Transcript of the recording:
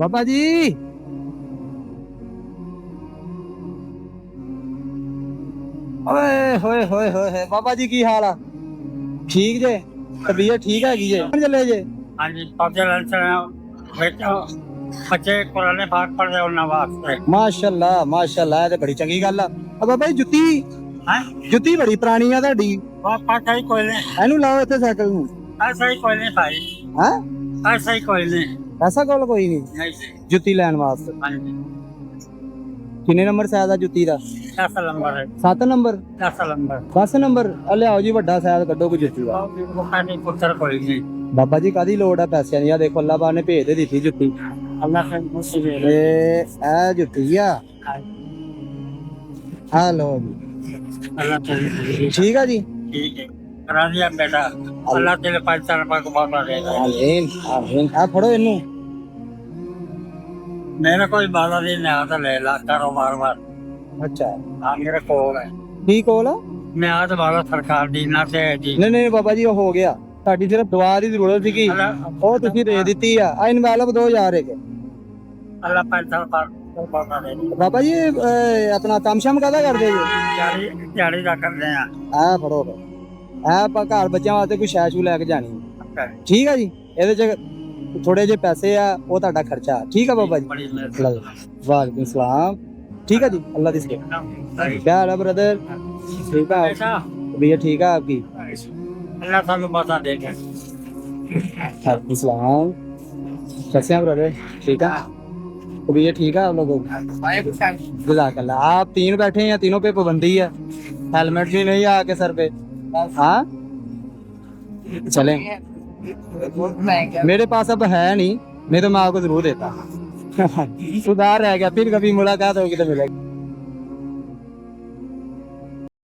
बाबा जी ओए होए होए होए बाबा जी की हाल आ ठीक जे तबीयत ठीक हैगी जे चले जे हाँ जी पौधे बच्चे कुरान पाक पढ़ रहे उन्होंने वास्ते माशाअल्लाह माशाअल्लाह ते बड़ी चंगी गल आ बाबा जी जुत्ती हैं जुत्ती बड़ी पुरानी आ ਤੁਹਾਡੀ ऐसा ही कोई नहीं ਇਹਨੂੰ ਲਾਓ ਇੱਥੇ ਸਾਈਕਲ ਨੂੰ ऐसा ही कोई नहीं भाई ਹੈ ऐसा ही कोई नहीं ਐਸਾ ਕੋਲ ਕੋਈ ਨਹੀਂ नहीं जी ਜੁੱਤੀ ਲੈਣ ਵਾਸਤੇ हाँ जी ਕਿੰਨੇ ਨੰਬਰ ਸਾਈਜ਼ ਆ ਜੁੱਤੀ ਦਾ 10 नंबर है 7 ਨੰबर 10 नंबर 10 ਨੰबर ਆ ਲਿਆਓ ਜੀ ਵੱਡਾ ਸਾਈਜ਼ ਕੱਢੋ ਕੋਈ ਜੁੱਤੀ ਦਾ बुखारी पुत्र कोई नहीं ਬਾਬਾ ਜੀ ਕਾਦੀ ਲੋੜ ਆ ਪੈਸਿਆਂ ਦੀ ਆ ਦੇਖੋ ਅੱਲਾਹ ਪਾਕ ਨੇ ਭੇਜ ਦੇ ਦਿੱਤੀ ਜੁੱਤੀ अल्लाह से मुझसे ਇਹ ਜੁੱਤੀ ਆ ਆ ਲਓ ਜੀ अल्लाह से ਠੀਕ ਆ ਜੀ ठीक है करा दिया बेटा अल्लाह तेरे 5 रुपए को वापस देगा ਆਮੀਨ ਆਮੀਨ ਆ ਫੜੋ ਇਹਨੂੰ मेरा कोई बाधा नहीं नया तो ले ला कारोबार बार ਅੱਛਾ हाँ मेरे कोल है ਠੀਕ ਕੋਲ ਆ मैं आज वाला सरकार दी ना से है जी ਨਹੀਂ ਨਹੀਂ ਬਾਬਾ ਜੀ ਉਹ ਹੋ ਗਿਆ ਸਾਡੀ ਸਿਰਫ ਦੁਆ ਦੀ ਜ਼ਰੂਰਤ ਸੀਗੀ ਉਹ ਤੁਸੀਂ ਦੇ ਦਿੱਤੀ ਆ ਆ ਇਨਵੈਲਪ 2000 ਇੱਕ अल्लाह 5 रुपए वापस दे ਬਾਬਾ ਜੀ ਆਪਣਾ ਕੰਮ ਸ਼ਮ ਕਾਹਦਾ ਕਰਦੇ ਜੀ दिहाड़ी का कर रहे हैं ਆ ਫੜੋ ਆ ਆਪਾਂ ਘਰ ਬੱਚਿਆਂ ਵਾਸਤੇ ਕੋਈ ਸ਼ੈ ਸ਼ੂ ਲੈ ਕੇ ਜਾਣੀ ਠੀਕ ਆ ਜੀ ਇਹਦੇ ਚ ਥੋੜੇ ਜਿਹੇ ਪੈਸੇ ਆ ਉਹ ਤੁਹਾਡਾ ਖਰਚਾ ਠੀਕ ਆ ਬਾਬਾ ਜੀ बड़ी मेहरबानी वालेकुम सलाम ठीक है जी अल्लाह दिस क्या हाल है ब्रदर ठीक है ऐसा भैया ठीक है आपकी अल्लाह सानू बता देगा वालेकुम सलाम कैसे हैं ब्रदर ठीक है भैया ठीक है आप लोगों जज़ाकल्लाह आप तीन बैठे हैं तीनों पे पाबंदी है हेलमेट भी नहीं आके सर पे हाँ चलें मेरे पास अब है नहीं नहीं तो मैं आपको जरूर देता सुधार रह गया फिर कभी मुलाकात होगी तो मिलेगी